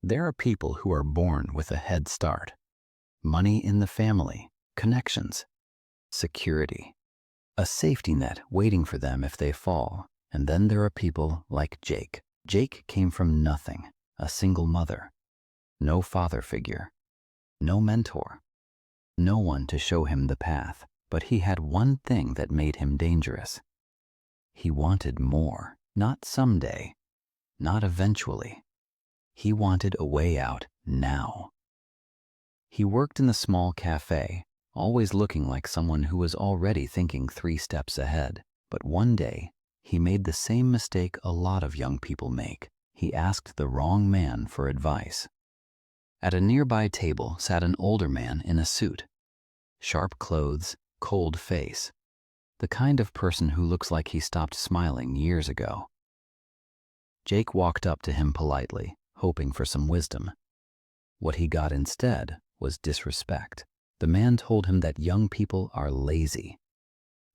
There are people who are born with a head start. Money in the family, connections, security, a safety net waiting for them if they fall. And then there are people like Jake. Jake came from nothing, a single mother, no father figure, no mentor, no one to show him the path. But he had one thing that made him dangerous. He wanted more, not someday, not eventually. He wanted a way out now. He worked in the small café, always looking like someone who was already thinking 3 steps ahead. But one day, he made the same mistake a lot of young people make. He asked the wrong man for advice. At a nearby table sat an older man in a suit. Sharp clothes, cold face. The kind of person who looks like he stopped smiling years ago. Jake walked up to him politely, hoping for some wisdom. What he got instead was disrespect. The man told him that young people are lazy,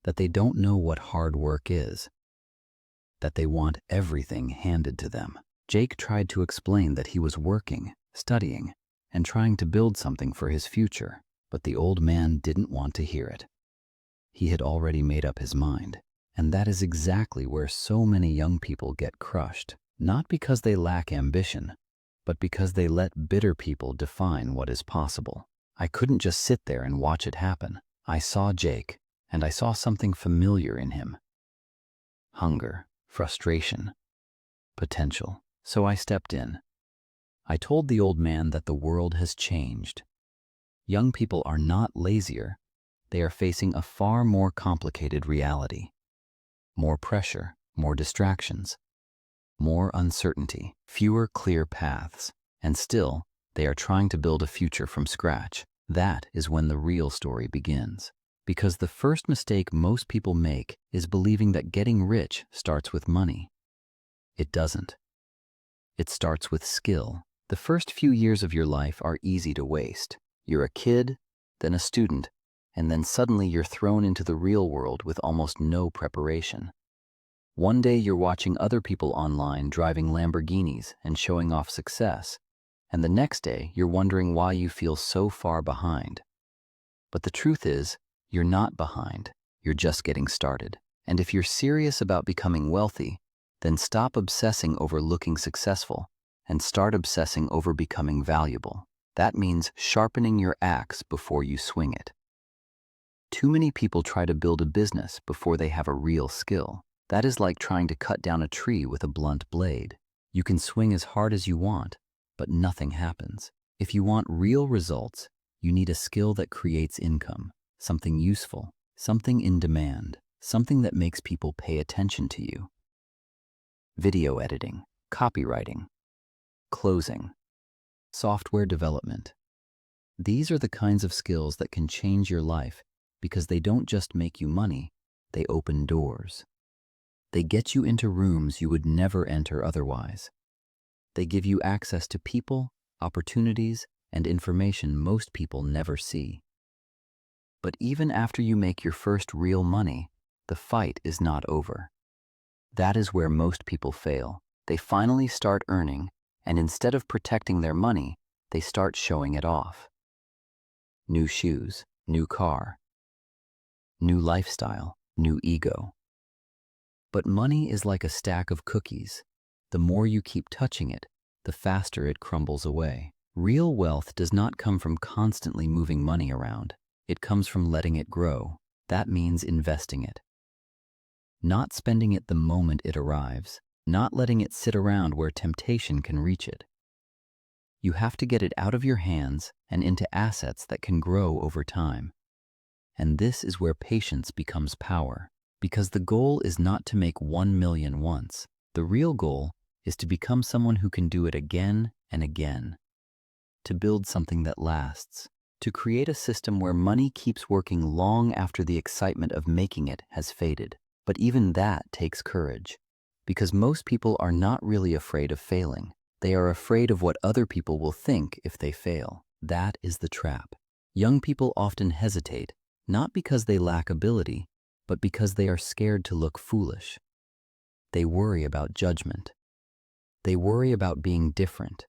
that they don't know what hard work is, that they want everything handed to them. Jake tried to explain that he was working, studying, and trying to build something for his future, but the old man didn't want to hear it. He had already made up his mind, and that is exactly where so many young people get crushed, not because they lack ambition, but because they let bitter people define what is possible. I couldn't just sit there and watch it happen. I saw Jake, and I saw something familiar in him. Hunger, frustration, potential. So I stepped in. I told the old man that the world has changed. Young people are not lazier. They are facing a far more complicated reality. More pressure, more distractions, more uncertainty, fewer clear paths, and still, they are trying to build a future from scratch. That is when the real story begins. Because the first mistake most people make is believing that getting rich starts with money. It doesn't. It starts with skill. The first few years of your life are easy to waste. You're a kid, then a student, and then suddenly you're thrown into the real world with almost no preparation. One day you're watching other people online driving Lamborghinis and showing off success, and the next day you're wondering why you feel so far behind. But the truth is, you're not behind, you're just getting started. And if you're serious about becoming wealthy, then stop obsessing over looking successful and start obsessing over becoming valuable. That means sharpening your axe before you swing it. Too many people try to build a business before they have a real skill. That is like trying to cut down a tree with a blunt blade. You can swing as hard as you want, but nothing happens. If you want real results, you need a skill that creates income, something useful, something in demand, something that makes people pay attention to you. Video editing, copywriting, closing, software development. These are the kinds of skills that can change your life because they don't just make you money, they open doors. They get you into rooms you would never enter otherwise. They give you access to people, opportunities, and information most people never see. But even after you make your first real money, the fight is not over. That is where most people fail. They finally start earning, and instead of protecting their money, they start showing it off. New shoes, new car, new lifestyle, new ego. But money is like a stack of cookies. The more you keep touching it, the faster it crumbles away. Real wealth does not come from constantly moving money around. It comes from letting it grow. That means investing it. Not spending it the moment it arrives, not letting it sit around where temptation can reach it. You have to get it out of your hands and into assets that can grow over time. And this is where patience becomes power, because the goal is not to make 1 million once. The real goal is to become someone who can do it again and again, to build something that lasts, to create a system where money keeps working long after the excitement of making it has faded. But even that takes courage, because most people are not really afraid of failing. They are afraid of what other people will think if they fail. That is the trap. Young people often hesitate, not because they lack ability, but because they are scared to look foolish. They worry about judgment. They worry about being different.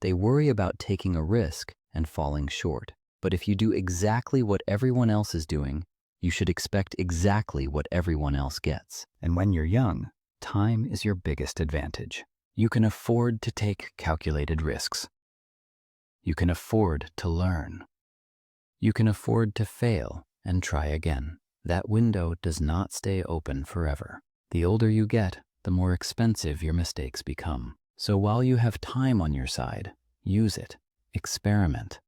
They worry about taking a risk and falling short. But if you do exactly what everyone else is doing, you should expect exactly what everyone else gets. And when you're young, time is your biggest advantage. You can afford to take calculated risks. You can afford to learn. You can afford to fail and try again. That window does not stay open forever. The older you get, the more expensive your mistakes become. So while you have time on your side, use it. Experiment,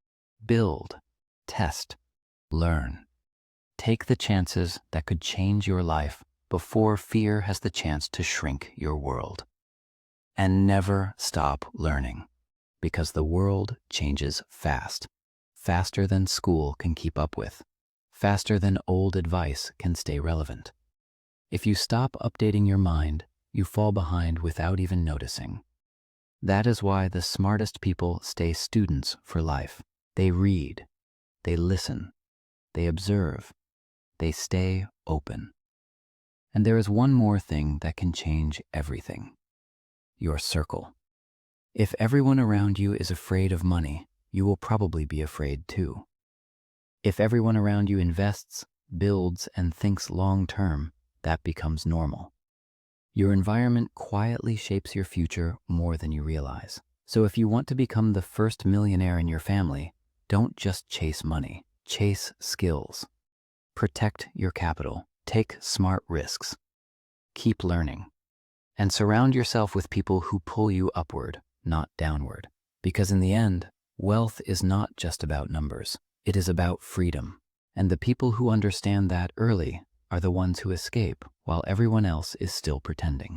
build, test, learn. Take the chances that could change your life before fear has the chance to shrink your world. And never stop learning, because the world changes fast, faster than school can keep up with, faster than old advice can stay relevant. If you stop updating your mind, you fall behind without even noticing. That is why the smartest people stay students for life. They read, they listen, they observe, they stay open. And there is one more thing that can change everything: your circle. If everyone around you is afraid of money, you will probably be afraid too. If everyone around you invests, builds, and thinks long-term, that becomes normal. Your environment quietly shapes your future more than you realize. So if you want to become the first millionaire in your family, don't just chase money, chase skills. Protect your capital, take smart risks, keep learning, and surround yourself with people who pull you upward, not downward. Because in the end, wealth is not just about numbers, it is about freedom. And the people who understand that early are the ones who escape while everyone else is still pretending.